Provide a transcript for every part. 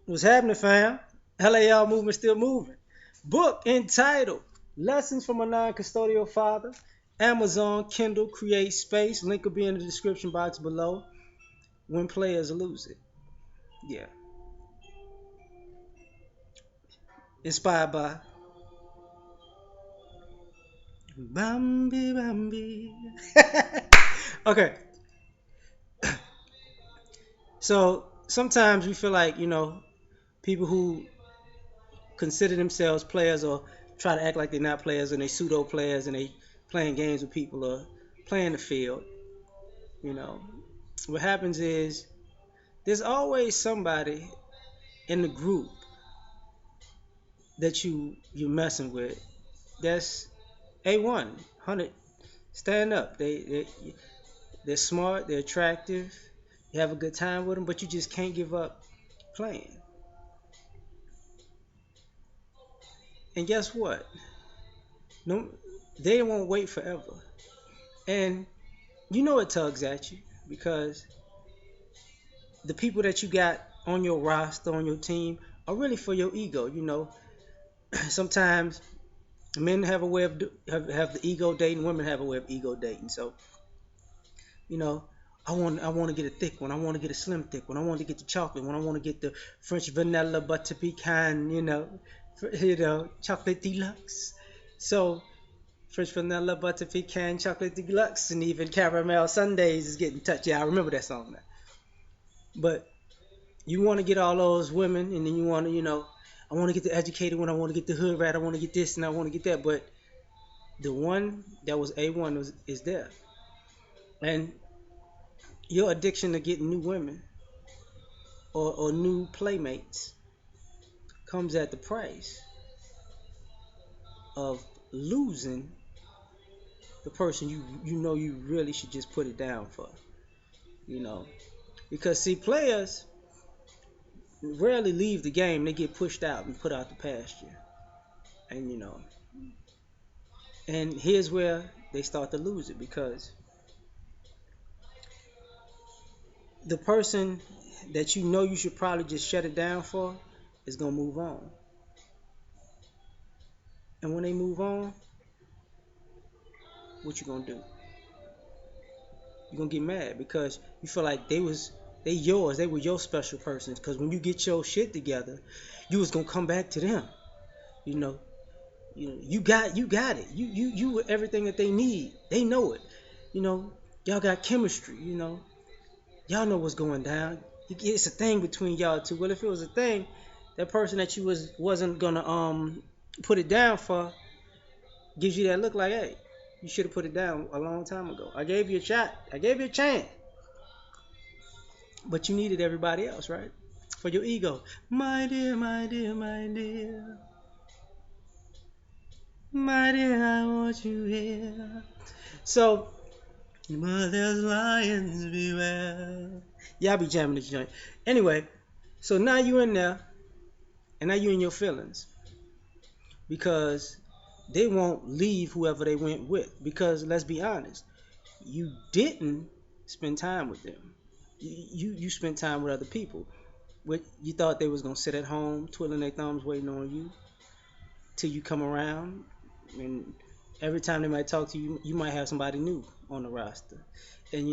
What's happening, fam? L.A.R movement still moving. Book entitled Lessons from a Non-Custodial Father. Amazon, Kindle, create space. Link will be in the description box below. When players lose it. Yeah. Inspired by Bambi Bambi. Okay. So sometimes we feel like, people who consider themselves players or try to act like they're not players and they pseudo players and they playing games with people or playing the field. You know, what happens is there's always somebody in the group that you messing with that's A1, 100, stand up. They're smart, they're attractive, you have a good time with them, but you just can't give up playing. And guess what? No, they won't wait forever. And it tugs at you because the people that you got on your roster, on your team, are really for your ego. Sometimes men have a way of have the ego dating. Women have a way of ego dating. So you know, I want to get a thick one. I want to get a slim thick one. I want to get the chocolate one. I want to get the French vanilla butter pecan. Chocolate deluxe. So French vanilla butter pecan chocolate deluxe and even caramel sundaes is getting touched. Yeah, I remember that song now. But you want to get all those women, and then you want to, I want to get the educated one. I want to get the hood rat. I want to get this, and I want to get that. But the one that was A1 is there. And your addiction to getting new women or new playmates comes at the price of losing the person you really should just put it down for. You know, because see, players rarely leave the game; they get pushed out and put out the pasture. And and here's where they start to lose it because the person that you should probably just shut it down for is gonna move on. And when they move on, what you gonna do? You're gonna get mad because you feel like they yours, they were your special persons. Because when you get your shit together, you was gonna come back to them. You know, you got it. You were everything that they need. They know it. You know, y'all got chemistry. Y'all know what's going down. It's a thing between y'all two. Well, if it was a thing, that person that you wasn't gonna put it down for gives you that look like, hey, you should have put it down a long time ago. I gave you a shot. I gave you a chance. But you needed everybody else, right? For your ego. My dear, my dear, my dear. My dear, I want you here. So, mother's lions beware. Yeah, I be jamming this joint. Anyway, so now you in there, and now you in your feelings. Because they won't leave whoever they went with. Because let's be honest, you didn't spend time with them. You spent time with other people. You thought they was gonna sit at home twiddling their thumbs waiting on you till you come around, and every time they might talk to you, you might have somebody new on the roster, and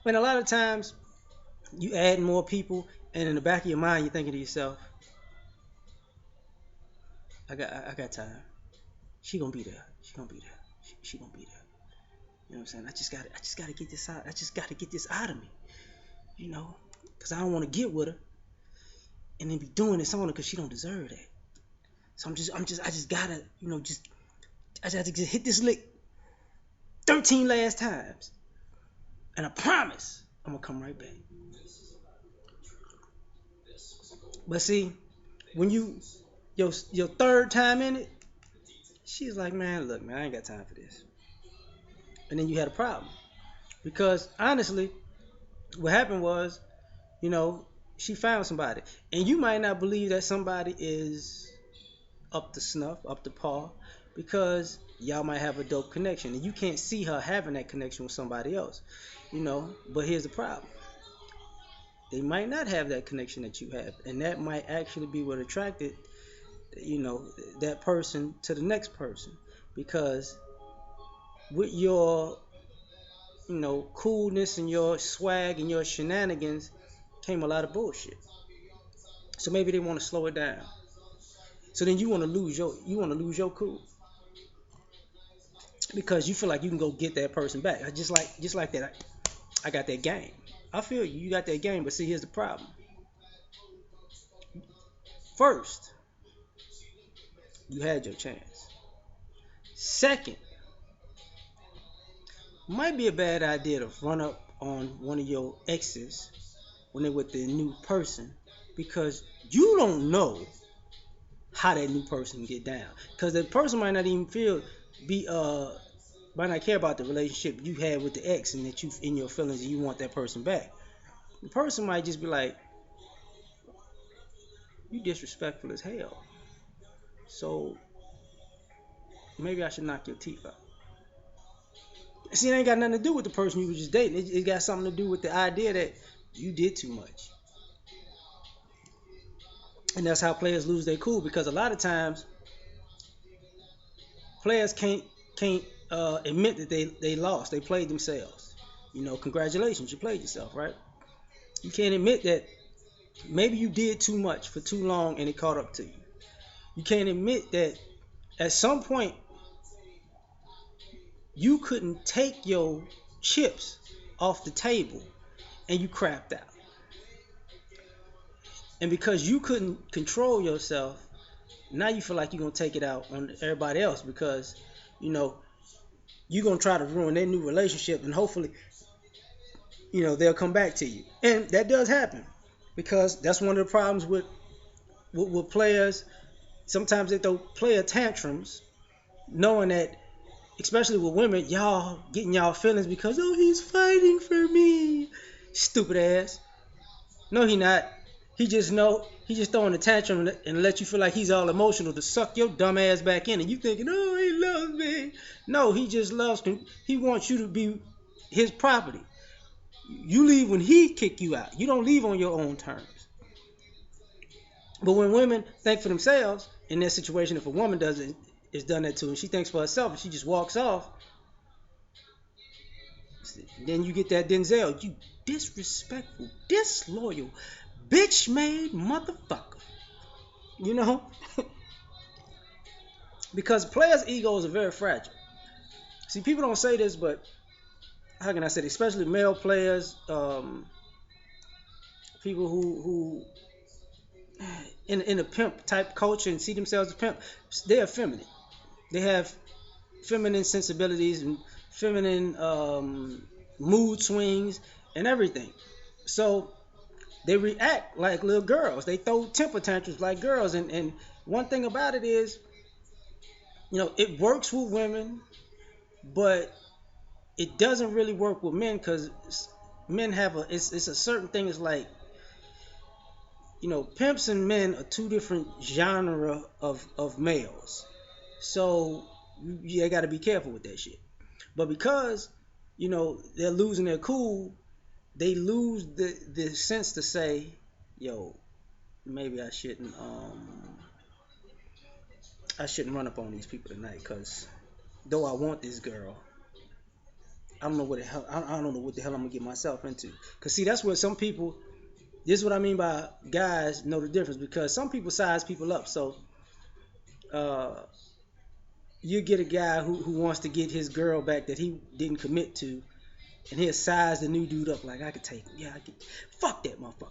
and a lot of times you add more people, and in the back of your mind you're thinking to yourself, I got time. She gonna be there. She gonna be there. She gonna be there. You know what I'm saying? I just gotta get this out. I just gotta get this out of me. Because I don't want to get with her and then be doing this on her because she don't deserve that. So I just gotta, I just have to just hit this lick 13 last times, and I promise I'm gonna come right back. But see, when your third time in it, she's like, man, look, man, I ain't got time for this, and then you had a problem because honestly, what happened was, you know, she found somebody, and you might not believe that somebody is up to snuff, up to par, because y'all might have a dope connection, and you can't see her having that connection with somebody else. But here's the problem: they might not have that connection that you have, and that might actually be what attracted, you know, that person to the next person, because with your, you know, coolness and your swag and your shenanigans came a lot of bullshit. So maybe they want to slow it down. So then you want to lose your cool because you feel like you can go get that person back. Just like that. I got that game. I feel you. You got that game, but see, here's the problem. First, you had your chance. Second, might be a bad idea to run up on one of your exes when they're with the new person because you don't know how that new person get down. Because the person might not even be might not care about the relationship you had with the ex and that you in your feelings and you want that person back. The person might just be like, you disrespectful as hell. So maybe I should knock your teeth out. See, it ain't got nothing to do with the person you were just dating. It got something to do with the idea that you did too much. And that's how players lose their cool because a lot of times players can't admit that they lost. They played themselves. You know, congratulations, you played yourself, right? You can't admit that maybe you did too much for too long and it caught up to you. You can't admit that at some point you couldn't take your chips off the table and you crapped out. And because you couldn't control yourself, now you feel like you're going to take it out on everybody else because, you know, you're going to try to ruin their new relationship and hopefully, you know, they'll come back to you. And that does happen because that's one of the problems with players. Sometimes they throw player tantrums knowing that, especially with women, y'all getting y'all feelings because, oh, he's fighting for me. Stupid ass. No, he not. He just throwing a tantrum and let you feel like he's all emotional to suck your dumb ass back in, and you thinking, oh, he loves me. No, he just loves. He wants you to be his property. You leave when he kick you out. You don't leave on your own terms. But when women think for themselves in that situation, if a woman doesn't is done that to, and she thinks for herself, and she just walks off, then you get that Denzel, you disrespectful, disloyal, bitch made motherfucker. You know? Because players' egos are very fragile. See, people don't say this, but how can I say it? Especially male players, people who in a pimp type culture and see themselves as pimp, they're feminine. They have feminine sensibilities and feminine mood swings and everything. So they react like little girls. They throw temper tantrums like girls. And one thing about it is, you know, it works with women, but it doesn't really work with men because men have it's a certain thing. It's like, you know, pimps and men are two different genre of males. So you got to be careful with that shit. But because, you know, they're losing their cool, they lose the sense to say, yo, maybe I shouldn't run up on these people tonight because though I want this girl, I don't know what the hell I don't know what the hell I'm gonna get myself into. Cause see, that's what some people. This is what I mean by guys know the difference because some people size people up. So uh, you get a guy who wants to get his girl back that he didn't commit to, and he'll size the new dude up like I could take him. Yeah, I could. Fuck that motherfucker.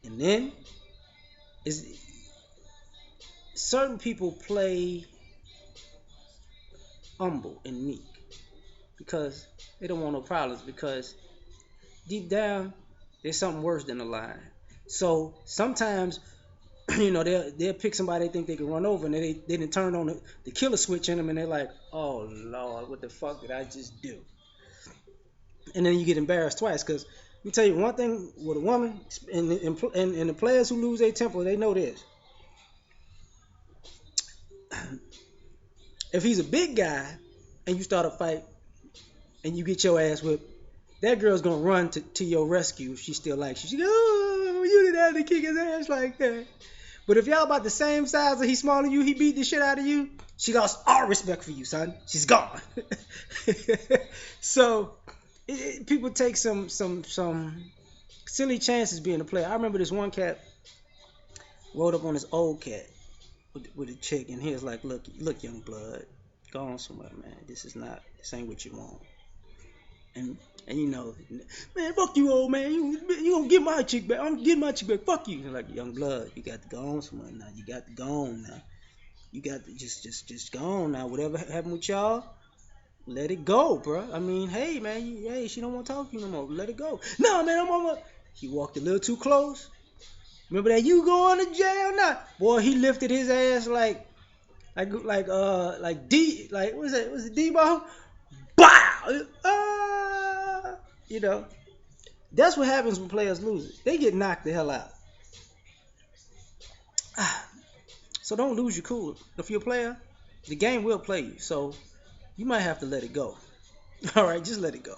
And then is certain people play humble and meek because they don't want no problems because deep down there's something worse than a lie. So sometimes you know they'll pick somebody they think they can run over and they didn't turn on the killer switch in them and they're like, oh Lord, what the fuck did I just do? And then you get embarrassed twice because let me tell you one thing with a woman and the players who lose their temper, they know this. If he's a big guy and you start a fight and you get your ass whipped, that girl's gonna run to your rescue if she still likes you. She goes, oh, you didn't have to kick his ass like that. But if y'all about the same size and he's smaller than you, he beat the shit out of you, she lost all respect for you, son. She's gone. So people take some silly chances being a player. I remember this one cat rode up on this old cat with a chick, and he was like, look, young blood, go on somewhere, man. This ain't what you want. And you know, man, fuck you, old man. You gonna get my chick back? I'm getting my chick back. Fuck you. And like, young blood, you got to go on somewhere now. You got to go on now. You got to just go on now. Whatever happened with y'all, let it go, bro. I mean, hey, man, hey, she don't want to talk to you no more. Let it go. No, man, I'm on my. He walked a little too close. Remember that you going to jail now? Boy, he lifted his ass like D, like what was it? Was it Debo? Wow! You know, that's what happens when players lose. They get knocked the hell out. So don't lose your cool. If you're a player, the game will play you. So you might have to let it go. All right, just let it go.